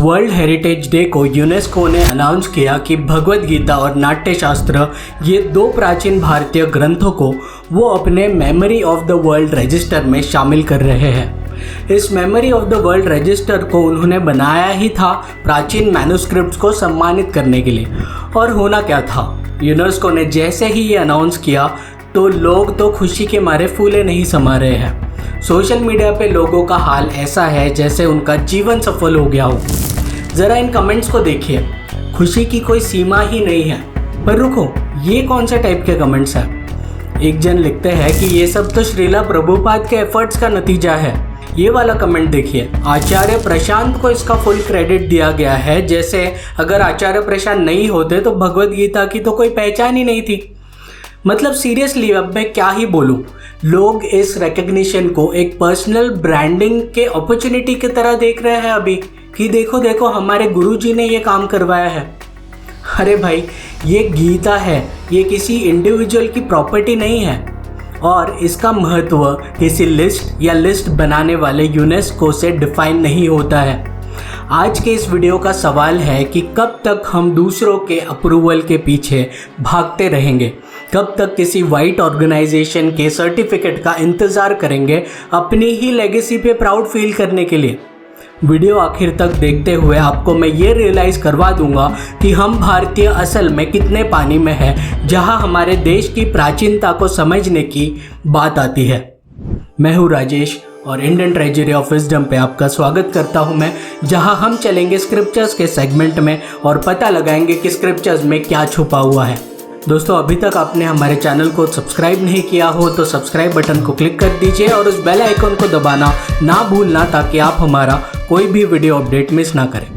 World heritage day को UNESCO ने announce किया कि भगवद गीता और नाट्य शास्त्र ये दो प्राचीन भारतीय ग्रंथों को वो अपने memory of the world register में शामिल कर रहे हैं। इस memory of the world register को उन्होंने बनाया ही था प्राचीन मैन्युस्क्रिप्ट्स को सम्मानित करने के लिए। और होना क्या था, यूनेस्को ने जैसे ही ये अनाउंस किया तो लोग तो खुशी के मारे फूले नहीं समा रहे हैं। सोशल मीडिया पे लोगों का हाल ऐसा है जैसे उनका जीवन सफल हो गया हो। ज़रा इन कमेंट्स को देखिए, खुशी की कोई सीमा ही नहीं है। पर रुको, ये कौन से टाइप के कमेंट्स हैं? एक जन लिखते हैं कि ये सब तो श्रीला प्रभुपाद के एफर्ट्स का नतीजा है। ये वाला कमेंट देखिए, आचार्य प्रशांत को इसका फुल क्रेडिट दिया गया है, जैसे अगर आचार्य प्रशांत नहीं होते तो भगवद गीता की तो कोई पहचान ही नहीं थी। मतलब सीरियसली अब मैं क्या ही बोलूँ। लोग इस रिकग्निशन को एक पर्सनल ब्रांडिंग के अपॉर्चुनिटी की तरह देख रहे हैं अभी, कि देखो देखो हमारे गुरुजी ने ये काम करवाया है। अरे भाई, ये गीता है, ये किसी इंडिविजुअल की प्रॉपर्टी नहीं है और इसका महत्व किसी लिस्ट या लिस्ट बनाने वाले यूनेस्को से डिफाइन नहीं होता है। आज के इस वीडियो का सवाल है कि कब तक हम दूसरों के अप्रूवल के पीछे भागते रहेंगे, कब तक किसी वाइट ऑर्गेनाइजेशन के सर्टिफिकेट का इंतज़ार करेंगे अपनी ही लेगेसी पे प्राउड फील करने के लिए। वीडियो आखिर तक देखते हुए आपको मैं ये रियलाइज़ करवा दूंगा कि हम भारतीय असल में कितने पानी में हैं, जहां हमारे देश की प्राचीनता को समझने की बात आती है। मैं हूँ राजेश और इंडियन ट्रेजरी ऑफ विजडम पे आपका स्वागत करता हूँ मैं, जहां हम चलेंगे स्क्रिप्चर्स के सेगमेंट में और पता लगाएंगे कि स्क्रिप्चर्स में क्या छुपा हुआ है। दोस्तों, अभी तक आपने हमारे चैनल को सब्सक्राइब नहीं किया हो तो सब्सक्राइब बटन को क्लिक कर दीजिए और उस बेल आइकन को दबाना ना भूलना, ताकि आप हमारा कोई भी वीडियो अपडेट मिस ना करें।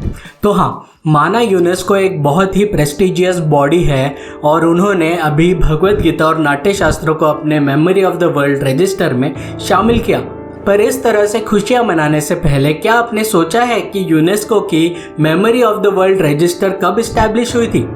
तो हाँ, माना यूनेस्को एक बहुत ही प्रेस्टिजियस बॉडी है और उन्होंने अभी भगवद गीता और नाट्य शास्त्रों को अपने memory of the world register में शामिल किया। पर इस तरह से खुशियां मनाने से पहले क्या आपने सोचा है कि यूनेस्को की memory of the world register कब इस्टेब्लिश हुई थी?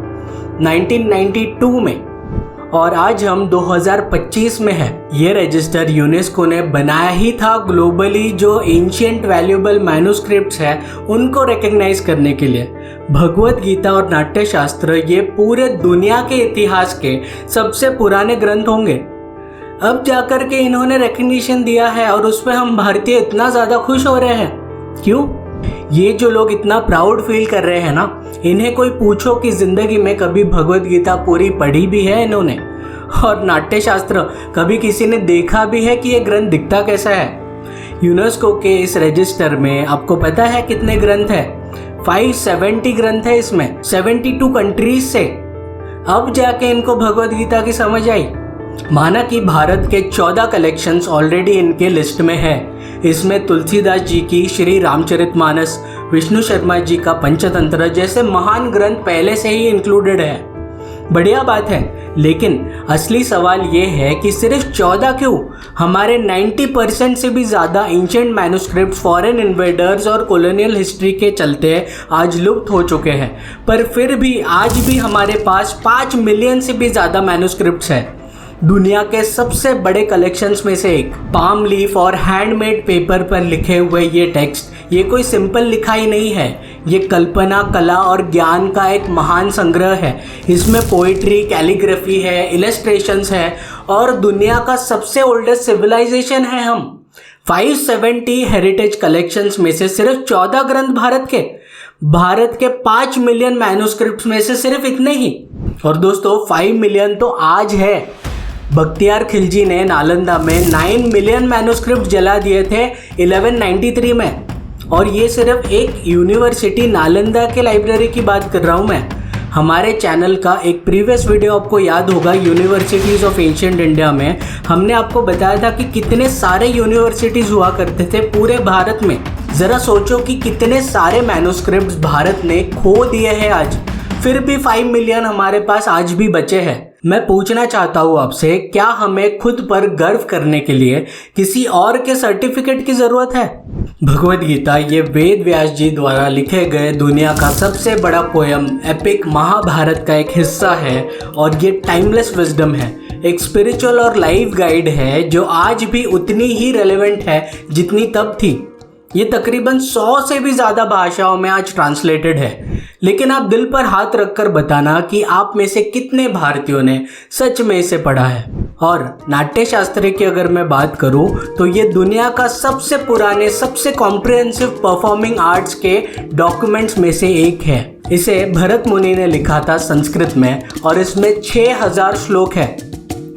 1992 में, और आज हम 2025 में हैं। ये रजिस्टर यूनेस्को ने बनाया ही था ग्लोबली जो एंशिएंट वैल्यूएबल मैन्युस्क्रिप्ट्स है उनको रिकग्नाइज करने के लिए। भगवद गीता और नाट्य शास्त्र ये पूरे दुनिया के इतिहास के सबसे पुराने ग्रंथ होंगे। अब जाकर के इन्होंने रिकग्निशन दिया है और उस पर हम भारतीय इतना ज़्यादा खुश हो रहे हैं। क्यों? ये जो लोग इतना प्राउड फील कर रहे हैं ना, इन्हें कोई पूछो कि जिंदगी में कभी भगवद गीता पूरी पढ़ी भी है इन्होंने, और नाट्य शास्त्र कभी किसी ने देखा भी है कि ये ग्रंथ दिखता कैसा है। यूनेस्को के इस रजिस्टर में आपको पता है कितने ग्रंथ है? 570 ग्रंथ है इसमें, 72 कंट्रीज से। अब जाके इनको भगवद गीता की समझ आई। माना कि भारत के 14 कलेक्शंस ऑलरेडी इनके लिस्ट में है। इसमें तुलसीदास जी की श्री रामचरितमानस, विष्णु शर्मा जी का पंचतंत्र जैसे महान ग्रंथ पहले से ही इंक्लूडेड है। बढ़िया बात है, लेकिन असली सवाल ये है कि सिर्फ 14 क्यों? हमारे 90% से भी ज़्यादा एंशिएंट मैन्युस्क्रिप्ट्स फॉरेन इन्वेडर्स और कॉलोनियल हिस्ट्री के चलते आज लुप्त हो चुके हैं। पर फिर भी आज भी हमारे पास 5 मिलियन से भी ज़्यादा मैन्युस्क्रिप्ट्स है। दुनिया के सबसे बड़े कलेक्शंस में से एक। पाम लीफ और हैंडमेड पेपर पर लिखे हुए ये टेक्स्ट ये कोई सिंपल लिखाई नहीं है, ये कल्पना, कला और ज्ञान का एक महान संग्रह है। इसमें पोइट्री, कैलीग्राफी है, इलस्ट्रेशंस है और दुनिया का सबसे ओल्डेस्ट सिविलाइजेशन है हम। 570 हेरिटेज कलेक्शंस में से सिर्फ 14 ग्रंथ भारत के 5 मिलियन मैन्युस्क्रिप्ट्स में से सिर्फ इतने ही। और दोस्तों, 5 मिलियन तो आज है। बख्तियार खिलजी ने नालंदा में 9 मिलियन मैन्युस्क्रिप्ट जला दिए थे 1193 में, और ये सिर्फ एक यूनिवर्सिटी नालंदा के लाइब्रेरी की बात कर रहा हूँ मैं। हमारे चैनल का एक प्रीवियस वीडियो आपको याद होगा, यूनिवर्सिटीज़ ऑफ एंशिएंट इंडिया में हमने आपको बताया था कि कितने सारे यूनिवर्सिटीज़ हुआ करते थे पूरे भारत में। ज़रा सोचो कि कितने सारे मैन्युस्क्रिप्ट्स भारत ने खो दिए हैं आज, फिर भी 5 मिलियन हमारे पास आज भी बचे हैं। मैं पूछना चाहता हूँ आपसे, क्या हमें खुद पर गर्व करने के लिए किसी और के सर्टिफिकेट की ज़रूरत है? भगवद गीता ये वेद व्यास जी द्वारा लिखे गए दुनिया का सबसे बड़ा पोयम एपिक महाभारत का एक हिस्सा है और ये टाइमलेस विजडम है, एक स्पिरिचुअल और लाइफ गाइड है जो आज भी उतनी ही रेलेवेंट है जितनी तब थी। ये तकरीबन 100 से भी ज़्यादा भाषाओं में आज ट्रांसलेटेड है। लेकिन आप दिल पर हाथ रखकर बताना कि आप में से कितने भारतीयों ने सच में इसे पढ़ा है। और नाट्यशास्त्र की अगर मैं बात करूं तो ये दुनिया का सबसे पुराने, सबसे कॉम्प्रिहेंसिव परफॉर्मिंग आर्ट्स के डॉक्यूमेंट्स में से एक है। इसे भरत मुनि ने लिखा था संस्कृत में और इसमें 6000 श्लोक है।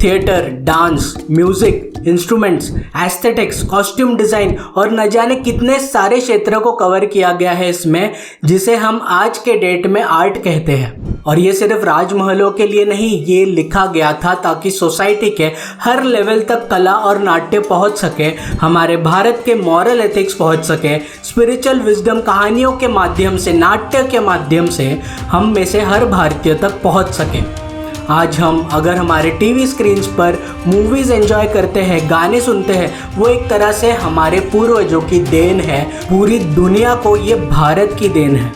Theatre, dance, music, instruments, aesthetics, costume design और न जाने कितने सारे क्षेत्रों को कवर किया गया है इसमें, जिसे हम आज के डेट में आर्ट कहते हैं। और ये सिर्फ राजमहलों के लिए नहीं, ये लिखा गया था ताकि सोसाइटी के हर लेवल तक कला और नाट्य पहुंच सके, हमारे भारत के मॉरल एथिक्स पहुंच सके, स्पिरिचुअल विजडम कहानियों के माध्यम से, नाट्य के माध्यम से हम में से हर भारतीय तक पहुंच सके। आज हम अगर हमारे टीवी स्क्रीन्स पर मूवीज़ एंजॉय करते हैं, गाने सुनते हैं, वो एक तरह से हमारे पूर्वजों की देन है। पूरी दुनिया को ये भारत की देन है।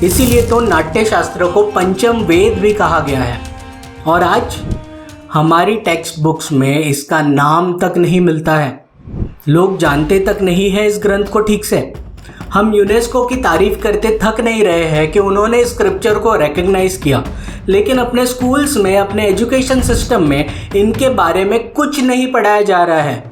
इसीलिए तो नाट्यशास्त्र को पंचम वेद भी कहा गया है। और आज हमारी टेक्स्ट बुक्स में इसका नाम तक नहीं मिलता है। लोग जानते तक नहीं है इस ग्रंथ को ठीक से। हम यूनेस्को की तारीफ करते थक नहीं रहे हैं कि उन्होंने स्क्रिप्चर को रिकग्नाइज किया, लेकिन अपने स्कूल्स में, अपने एजुकेशन सिस्टम में इनके बारे में कुछ नहीं पढ़ाया जा रहा है।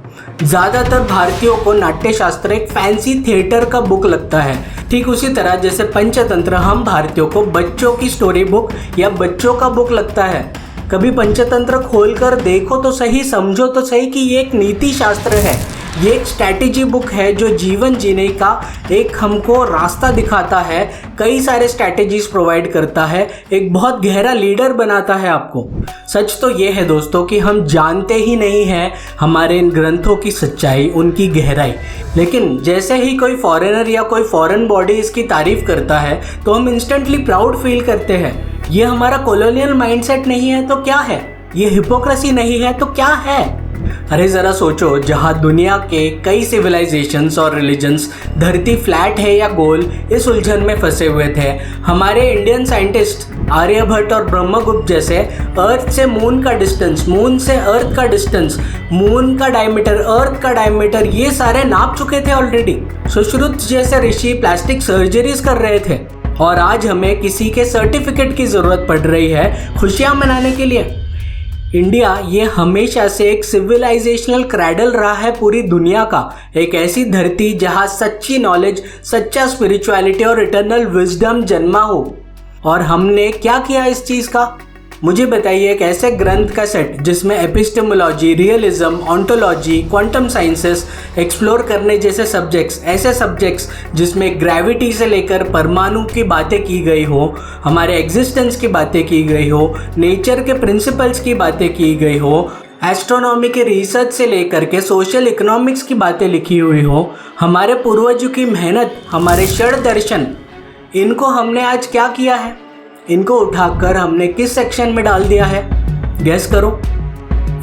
ज़्यादातर भारतीयों को नाट्यशास्त्र एक फैंसी थिएटर का बुक लगता है। ठीक उसी तरह जैसे पंचतंत्र हम भारतीयों को बच्चों की स्टोरी बुक या बच्चों का बुक लगता है। कभी पंचतंत्र खोलकर देखो तो सही, समझो तो सही कि ये एक नीति शास्त्र है, ये एक स्ट्रैटेजी बुक है जो जीवन जीने का एक हमको रास्ता दिखाता है, कई सारे स्ट्रैटेजीज प्रोवाइड करता है, एक बहुत गहरा लीडर बनाता है आपको। सच तो ये है दोस्तों कि हम जानते ही नहीं हैं हमारे इन ग्रंथों की सच्चाई, उनकी गहराई। लेकिन जैसे ही कोई फॉरेनर या कोई फॉरेन बॉडी इसकी तारीफ करता है तो हम इंस्टेंटली प्राउड फील करते हैं। ये हमारा कॉलोनियल माइंडसेट नहीं है तो क्या है? ये हिपोक्रेसी नहीं है तो क्या है? अरे ज़रा सोचो, जहाँ दुनिया के कई सिविलाइजेशंस और रिलीजन्स धरती फ्लैट है या गोल, इस उलझन में फंसे हुए थे, हमारे इंडियन साइंटिस्ट आर्यभट्ट और ब्रह्मगुप्त जैसे अर्थ से मून का डिस्टेंस, मून से अर्थ का डिस्टेंस, मून का डायमीटर, अर्थ का डायमीटर, ये सारे नाप चुके थे ऑलरेडी। सुश्रुत जैसे ऋषि प्लास्टिक सर्जरीज कर रहे थे और आज हमें किसी के सर्टिफिकेट की ज़रूरत पड़ रही है खुशियाँ मनाने के लिए। इंडिया ये हमेशा से एक सिविलाइजेशनल क्रैडल रहा है पूरी दुनिया का, एक ऐसी धरती जहाँ सच्ची नॉलेज, सच्चा स्पिरिचुअलिटी और इटर्नल विजडम जन्मा हो। और हमने क्या किया इस चीज़ का? मुझे बताइए एक ऐसे ग्रंथ का सेट जिसमें epistemology, realism, ontology, quantum sciences explore करने जैसे सब्जेक्ट्स, ऐसे सब्जेक्ट्स जिसमें ग्रेविटी से लेकर परमाणु की बातें की गई हो, हमारे एग्जिस्टेंस की बातें की गई हो, नेचर के प्रिंसिपल्स की बातें की गई हो, एस्ट्रोनॉमी के रिसर्च से लेकर के सोशल इकोनॉमिक्स की बातें लिखी हुई हो, हमारे पूर्वजों की मेहनत, हमारे षड दर्शन, इनको हमने आज क्या किया है? इनको उठाकर हमने किस सेक्शन में डाल दिया है? गेस करो।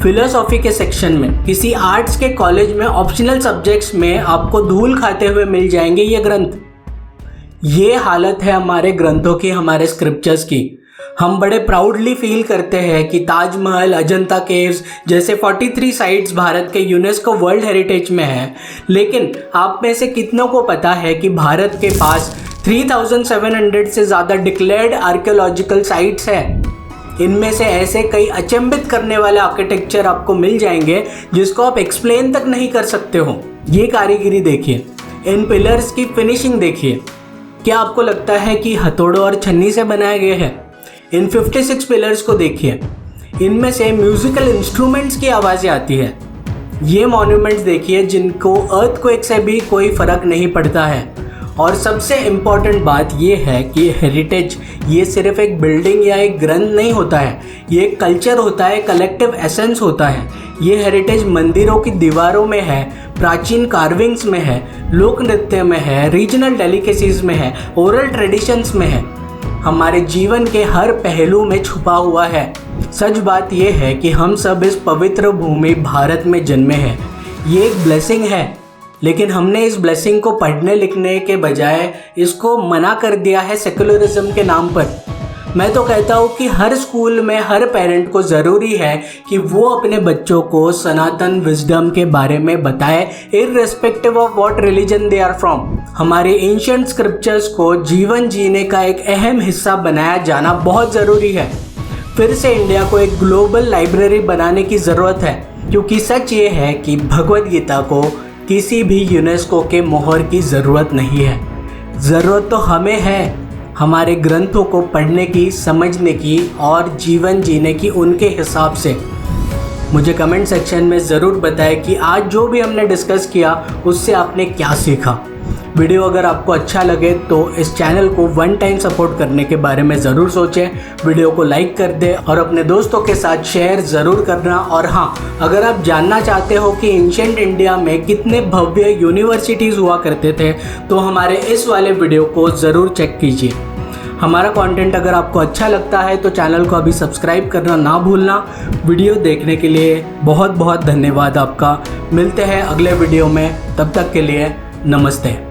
फिलोसॉफी के सेक्शन में, किसी आर्ट्स के कॉलेज में ऑप्शनल सब्जेक्ट्स में आपको धूल खाते हुए मिल जाएंगे ये ग्रंथ। ये हालत है हमारे ग्रंथों की, हमारे स्क्रिप्चर्स की। हम बड़े प्राउडली फील करते हैं कि ताजमहल, अजंता केव्स जैसे 43 साइट्स भारत के यूनेस्को वर्ल्ड हेरिटेज में है, लेकिन आप में से कितनों को पता है कि भारत के पास 3700 से ज़्यादा डिक्लेयर्ड आर्कियोलॉजिकल साइट्स हैं। इनमें से ऐसे कई अचंभित करने वाले आर्किटेक्चर आपको मिल जाएंगे जिसको आप एक्सप्लेन तक नहीं कर सकते हो। ये कारीगरी देखिए, इन पिलर्स की फिनिशिंग देखिए। क्या आपको लगता है कि हथौड़ों और छन्नी से बनाए गए हैं? इन 56 पिलर्स को देखिए, इनमें से म्यूजिकल इंस्ट्रूमेंट्स की आवाज़ें आती है। ये मॉन्यूमेंट्स देखिए जिनको अर्थक्वेक से भी कोई फ़र्क नहीं पड़ता है। और सबसे इम्पॉर्टेंट बात ये है कि हेरिटेज ये सिर्फ एक बिल्डिंग या एक ग्रंथ नहीं होता है, ये एक कल्चर होता है, कलेक्टिव एसेंस होता है। ये हेरिटेज मंदिरों की दीवारों में है, प्राचीन कार्विंग्स में है, लोक नृत्य में है, रीजनल डेलिकेसीज में है, ओरल ट्रेडिशंस में है, हमारे जीवन के हर पहलू में छुपा हुआ है। सच बात यह है कि हम सब इस पवित्र भूमि भारत में जन्मे हैं। ये एक ब्लेसिंग है, लेकिन हमने इस ब्लेसिंग को पढ़ने लिखने के बजाय इसको मना कर दिया है सेकुलरिज्म के नाम पर। मैं तो कहता हूँ कि हर स्कूल में हर पेरेंट को ज़रूरी है कि वो अपने बच्चों को सनातन विजडम के बारे में बताए, irrespective of what religion they are from. हमारे एंशिएंट स्क्रिप्चर्स को जीवन जीने का एक अहम हिस्सा बनाया जाना बहुत ज़रूरी है। फिर से इंडिया को एक ग्लोबल लाइब्रेरी बनाने की ज़रूरत है, क्योंकि सच ये है कि भगवद गीता को किसी भी यूनेस्को के मोहर की ज़रूरत नहीं है। ज़रूरत तो हमें है हमारे ग्रंथों को पढ़ने की, समझने की और जीवन जीने की उनके हिसाब से। मुझे कमेंट सेक्शन में ज़रूर बताएं कि आज जो भी हमने डिस्कस किया उससे आपने क्या सीखा। वीडियो अगर आपको अच्छा लगे तो इस चैनल को वन टाइम सपोर्ट करने के बारे में ज़रूर सोचें। वीडियो को लाइक कर दें और अपने दोस्तों के साथ शेयर ज़रूर करना। और हाँ, अगर आप जानना चाहते हो कि एंशिएंट इंडिया में कितने भव्य यूनिवर्सिटीज़ हुआ करते थे तो हमारे इस वाले वीडियो को ज़रूर चेक कीजिए। हमारा कंटेंट अगर आपको अच्छा लगता है तो चैनल को अभी सब्सक्राइब करना ना भूलना। वीडियो देखने के लिए बहुत बहुत धन्यवाद आपका। मिलते हैं अगले वीडियो में, तब तक के लिए नमस्ते।